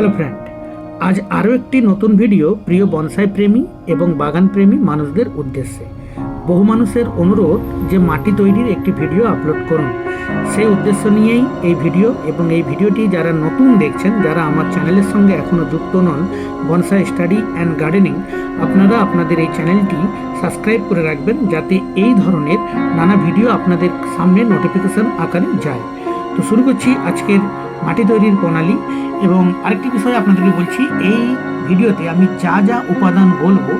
Hello friend, আজ আরও একটি নতুন ভিডিও প্রিয় বনসাই প্রেমী এবং বাগান প্রেমী মানুষদের উদ্দেশ্যে। বহু মানুষের অনুরোধ যে মাটি তৈরির একটি ভিডিও আপলোড করুন, সেই উদ্দেশ্য নিয়েই এই ভিডিও। এবং এই ভিডিওটি যারা নতুন দেখছেন, যারা আমার চ্যানেলের সঙ্গে এখনও যুক্ত নন, বনসাই স্টাডি অ্যান্ড গার্ডেনিং, আপনারা আপনাদের এই চ্যানেলটি সাবস্ক্রাইব করে রাখবেন, যাতে এই ধরনের নানা ভিডিও আপনাদের সামনে নোটিফিকেশন আকারে যায়। তো শুরু করছি আজকের মাটি তৈরির প্রণালী। এবং আরেকটি বিষয় আপনাদেরকে বলছি, এই ভিডিওতে আমি যা যা উপাদান বলবো,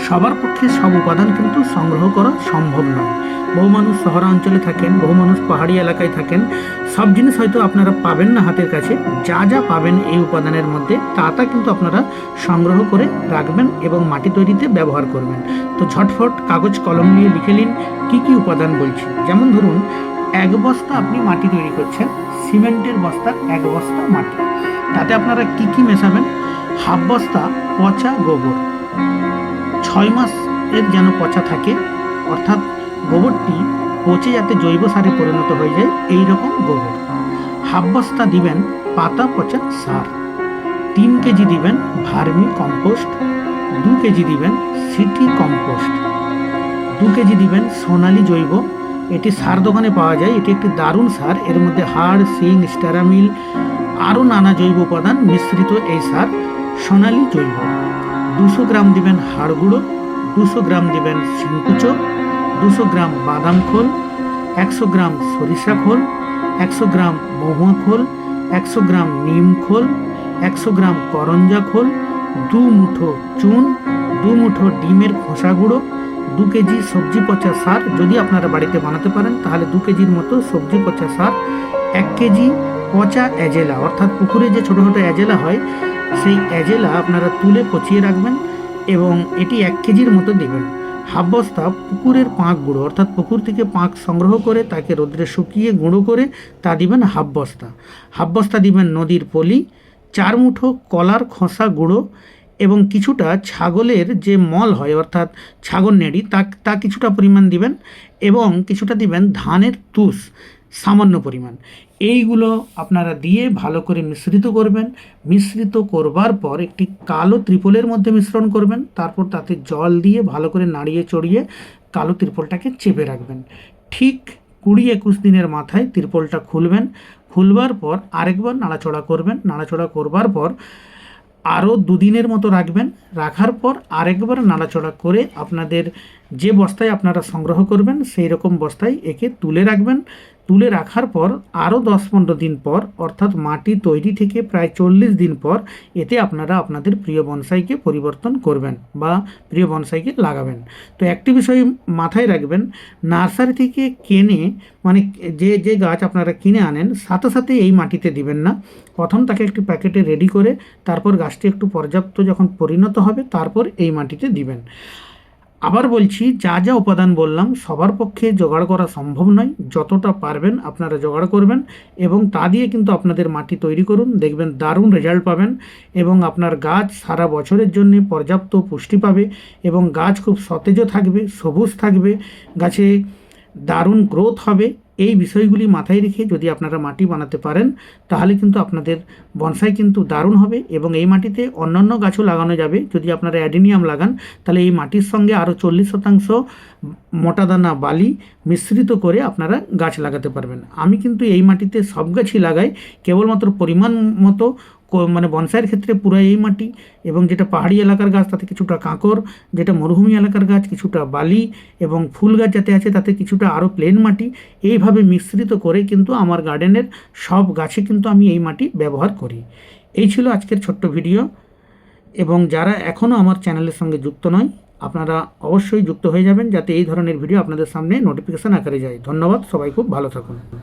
সবার পক্ষে সব উপাদান কিন্তু সংগ্রহ করা সম্ভব নয়। বহু মানুষ শহরাঞ্চলে থাকেন, বহু মানুষ পাহাড়ি এলাকায় থাকেন, সব জিনিস হয়তো আপনারা পাবেন না হাতের কাছে। যা যা পাবেন এই উপাদানের মধ্যে, তা কিন্তু আপনারা সংগ্রহ করে রাখবেন এবং মাটি তৈরিতে ব্যবহার করবেন। তো ঝটফট কাগজ কলম নিয়ে লিখে নিন কী কী উপাদান বলছি। যেমন ধরুন, 1 বস্তা আপনি মাটি তৈরি করছেন, সিমেন্টের বস্তা 1 বস্তা মাটি, তাতে আপনারা কি কি মেশাবেন? 1/2 বস্তা পচা গোবর, 6 মাসের যেন পচা থাকে, অর্থাৎ গোবরটি পচে যাতে জৈব সারে পরিণত হয়ে যায়, এই রকম গোবর। 1/2 বস্তা দিবেন পাতা পচা সার, 3 কেজি দিবেন ভার্মি কম্পোস্ট, 2 কেজি দিবেন সিটি কম্পোস্ট, 2 কেজি দিবেন সোনালী জৈব। এটি সার দোকানে পাওয়া যায়, এটি একটি দারুণ সার। এর মধ্যে হাড়, সিং, স্টেরামিল, আরও নানা জৈব উপাদান মিশ্রিত এই সার সোনালী জৈব। 200 গ্রাম দিবেন হাড় গুঁড়ো, 200 গ্রাম দিবেন শিংকুচো, 200 গ্রাম বাদাম খোল, 100 গ্রাম সরিষা খোল, 100 গ্রাম মহুয়া খোল, 100 গ্রাম নিম খোল, 100 গ্রাম করঞ্জা খোল, 2 মুঠো চুন, 2 মুঠো ডিমের খোসা গুঁড়ো, 2 কেজি সবজি পচা সার। যদি আপনারা বাড়িতে বানাতে পারেন তাহলে 2 কেজির মতো সবজি পচা সার, 1 কেজি পচা অ্যাজেলা, অর্থাৎ পুকুরে যে ছোটো ছোটো অ্যাজেলা হয়, সেই অ্যাজেলা আপনারা তুলে পচিয়ে রাখবেন এবং এটি 1 কেজির মতো দেবেন। 1/2 বস্তা পুকুরের পাঁক গুঁড়ো, অর্থাৎ পুকুর থেকে পাঁক সংগ্রহ করে তাকে রোদ্রে শুকিয়ে গুঁড়ো করে তা দিবেন 1/2 বস্তা। 1/2 বস্তা দিবেন নদীর পলি, 4 মুঠো কলার খোসা গুঁড়ো এবং কিছুটা ছাগলের যে মল হয়, অর্থাৎ ছাগল নেড়ি, তা কিছুটা পরিমাণ দিবেন এবং কিছুটা দিবেন ধানের তুষ, সামান্য পরিমাণ। এইগুলো আপনারা দিয়ে ভালো করে মিশ্রিত করবেন। মিশ্রিত করবার পর একটি কালো ত্রিপলের মধ্যে মিশ্রণ করবেন, তারপর তাতে জল দিয়ে ভালো করে নাড়িয়ে চড়িয়ে কালো ত্রিপলটাকে চেপে রাখবেন। ঠিক 20-21 দিনের মাথায় ত্রিপলটা খুলবেন। খুলবার পর আরেকবার নাড়াচড়া করবেন। নাড়াচড়া করবার পর আরও 2 দিনের মতো রাখবেন। রাখার পর আরেকবার নাড়াচড়া করে আপনাদের যে বস্তায় আপনারা সংগ্রহ করবেন, সেই রকম বস্তায় একে তুলে রাখবেন। তুলে রাখার পর আরও 10-15 দিন পর, অর্থাৎ মাটি তৈরি থেকে প্রায় 40 দিন পর, এতে আপনারা আপনাদের প্রিয় বনসাইকে পরিবর্তন করবেন বা প্রিয় বনসাইকে লাগাবেন। তো একটি বিষয় মাথায় রাখবেন, নার্সারি থেকে কিনে, মানে যে গাছ আপনারা কিনে আনেন, সাথে সাথে এই মাটিতে দিবেন না। প্রথম তাকে একটি প্যাকেটে রেডি করে, তারপর গাছটি একটু পর্যাপ্ত যখন পরিণত হবে, তারপর এই মাটিতে দিবেন। আবার বলছি, যা যা উপাদান বললাম সবার পক্ষে জোগাড় করা সম্ভব নয়। যতটা পারবেন আপনারা জোগাড় করবেন এবং তা দিয়ে কিন্তু আপনাদের মাটি তৈরি করুন, দেখবেন দারুণ রেজাল্ট পাবেন এবং আপনার গাছ সারা বছরের জন্য পর্যাপ্ত পুষ্টি পাবে এবং গাছ খুব সতেজও থাকবে, সবুজ থাকবে, গাছে দারুণ গ্রোথ হবে। এই বিষয়গুলি মাথায় রেখে যদি আপনারা মাটি বানাতে পারেন, তাহলে কিন্তু আপনাদের বনসাই কিন্তু দারুণ হবে এবং এই মাটিতে অন্যান্য গাছও লাগানো যাবে। যদি আপনারা অ্যাডিনিয়াম লাগান, তাহলে এই মাটির সঙ্গে আরও 40% মোটা দানা বালি মিশ্রিত করে আপনারা গাছ লাগাতে পারবেন। আমি কিন্তু এই মাটিতে সব গাছই লাগাই, কেবলমাত্র পরিমাণ মতো, মানে বনসাইয়ের ক্ষেত্রে পুরো এই মাটি, এবং যেটা পাহাড়ি এলাকার গাছ তাতে কিছুটা কাঁকর, যেটা মরুভূমি এলাকার গাছ কিছুটা বালি, এবং ফুল গাছ যাতে আছে তাতে কিছুটা আরও প্লেন মাটি। এইভাবে মিশ্রিত করে কিন্তু আমার গার্ডেনের সব গাছে কিন্তু আমি এই মাটি ব্যবহার করি। এই ছিল আজকের ছোট্ট ভিডিও। এবং যারা এখনও আমার চ্যানেলের সঙ্গে যুক্ত নয়, আপনারা অবশ্যই যুক্ত হয়ে যাবেন, যাতে এই ধরনের ভিডিও আপনাদের সামনে নোটিফিকেশান আকারে যায়। ধন্যবাদ, সবাই খুব ভালো থাকুন।